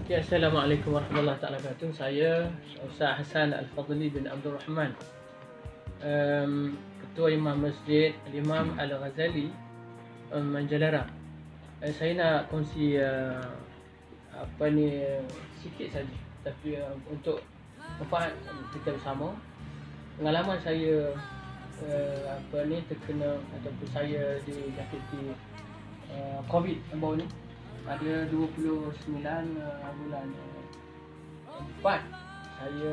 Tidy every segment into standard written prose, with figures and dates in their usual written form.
Okay, Assalamualaikum warahmatullahi taala wabarakatuh. Saya Ustaz Hassan Al-Fadli bin Abdul Rahman, Ketua Imam Masjid Al-Imam Al-Ghazali, Manjalarang. Saya nak kongsi sikit saja, tapi untuk manfaat kita bersama. Pengalaman saya terkena ataupun saya dijangkiti COVID yang baru ni pada 29 bulan 4, saya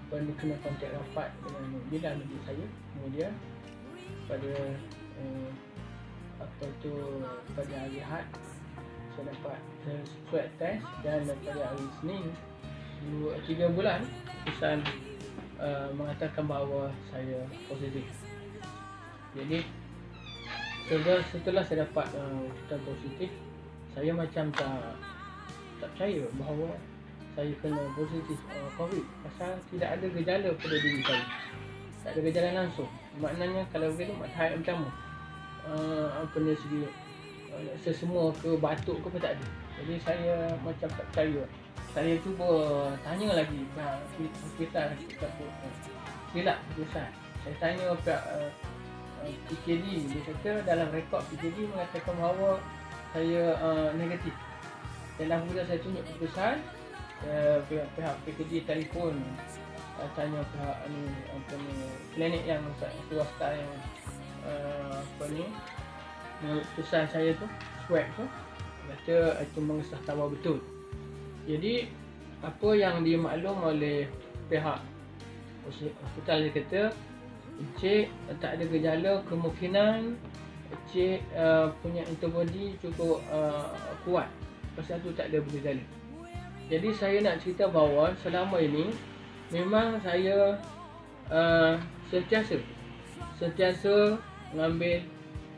kena kontak rapat dengan bidan masjid saya. Kemudian pada pada hari Ahad saya dapat swab test, dan pada hari Isnin 3 bulan keputusan mengatakan bahawa saya positif. Jadi setelah saya dapat keputusan positif, saya macam tak percaya bahawa saya kena positif COVID, pasal tidak ada gejala pada diri saya. Tak ada gejala langsung. Maknanya kalau begitu tahap yang pertama segi sesemua ke batuk ke apa tak ada. Jadi saya macam tak percaya. Saya cuba tanya lagi hospital silap keputusan. Saya tanya pihak PKD, dia kata dalam rekod PKD mengatakan bahawa saya negatif. Dan apabila saya tunjuk keputusan, pihak PKD telefon tanya pihak klinik yang swasta yang keputusan saya tu, swab tu, kata itu mengesahkan bahawa betul. Jadi apa yang dimaklum oleh pihak hospital, dia kata Encik tak ada gejala, kemungkinan Encik punya antibody cukup kuat, pasal tu tak ada bergejala. Jadi saya nak cerita bahawa selama ini memang saya sentiasa mengambil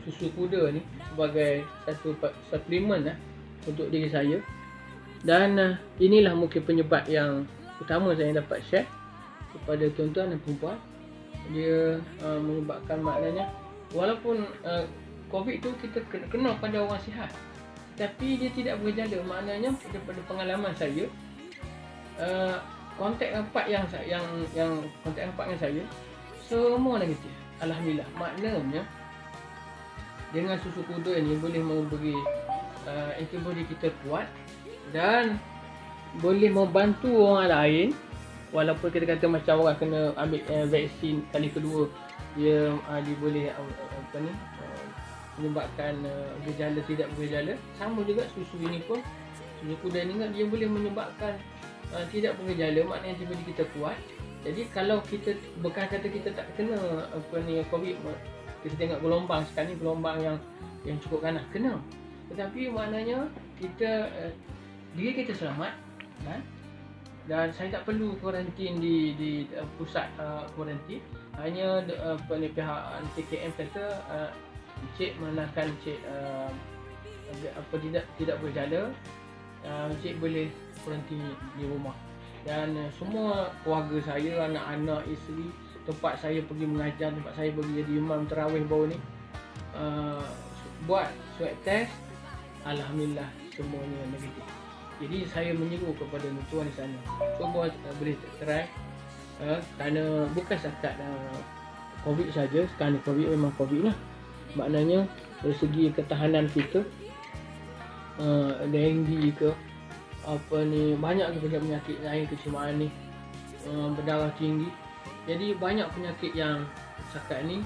susu kuda ni sebagai satu suplemen untuk diri saya. Dan inilah mungkin penyebab yang utama saya dapat share kepada tuan-tuan dan perempuan. Dia menyebabkan, maknanya walaupun COVID tu kita kena pada orang sihat, tapi dia tidak bergejala. Maknanya daripada pengalaman saya, kontak rapat yang kontak rapat dengan saya semua negatif. Alhamdulillah. Maknanya dengan susu kuda ini boleh memberi antibody kita kuat dan boleh membantu orang lain. Walaupun kita kata macam orang kena ambil vaksin kali kedua, dia boleh menyebabkan gejala tidak bergejala. Sama juga susu ini pun, susu kuda ini dia boleh menyebabkan tidak bergejala, maknanya antibody kita kuat. Jadi kalau kita bukan kata kita tak kena COVID, kita tengok gelombang sekarang ni, gelombang yang cukup ganas, kena. Tetapi maknanya kita diri kita selamat, dan saya tak perlu kuarantin di pusat kuarantin. Hanya pihak TKM kata Encik menandakan Encik tidak bergejala, Encik boleh kuarantin di rumah. Dan semua keluarga saya, anak-anak, isteri, tempat saya pergi mengajar, tempat saya pergi jadi imam tarawih baru ni, buat swab test, alhamdulillah semuanya negatif. Jadi saya menyeru kepada tuan di sana, cuba boleh try, kerana bukan setakat COVID saja. Sekarang ni COVID memang COVID lah. Maknanya dari segi ketahanan kita, dengue ke banyak penyakit lain, kecemasan ni, berdarah tinggi. Jadi banyak penyakit yang setakat ni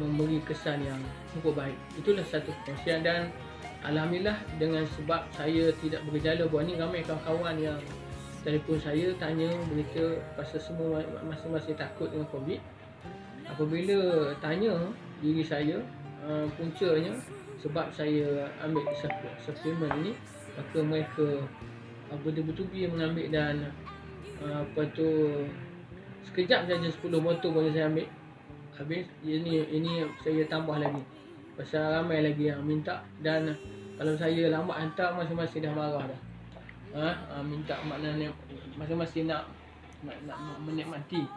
memberi kesan yang cukup baik. Itulah satu kongsian. Dan alhamdulillah, dengan sebab saya tidak bergejala buat ni, ramai kawan-kawan yang telefon saya tanya berita pasal semua masing-masing takut dengan COVID. Apabila tanya diri saya, puncanya sebab saya ambil suplemen ni, maka mereka betul-betul mengambil. Dan sekejap saja 10 botol boleh saya ambil habis. Ini saya tambah lagi pasal ramai lagi yang minta. Dan kalau saya lambat hantar, masing-masing dah marah dah. Minta, maknanya masing-masing nak menikmati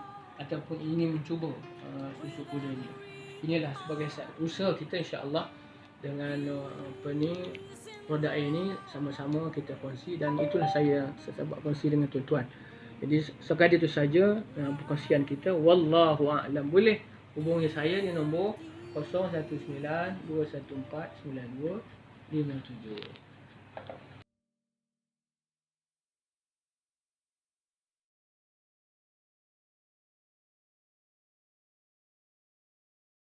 ataupun ingin mencuba susu kuda ni. Inilah sebagai usaha kita, insya-Allah, dengan roda air ni sama-sama kita kongsi, dan itulah saya buat kongsi dengan tuan-tuan. Jadi sekadar itu saja perkongsian kita. Wallahu a'lam. Boleh hubungi saya di nombor 019 214 9257.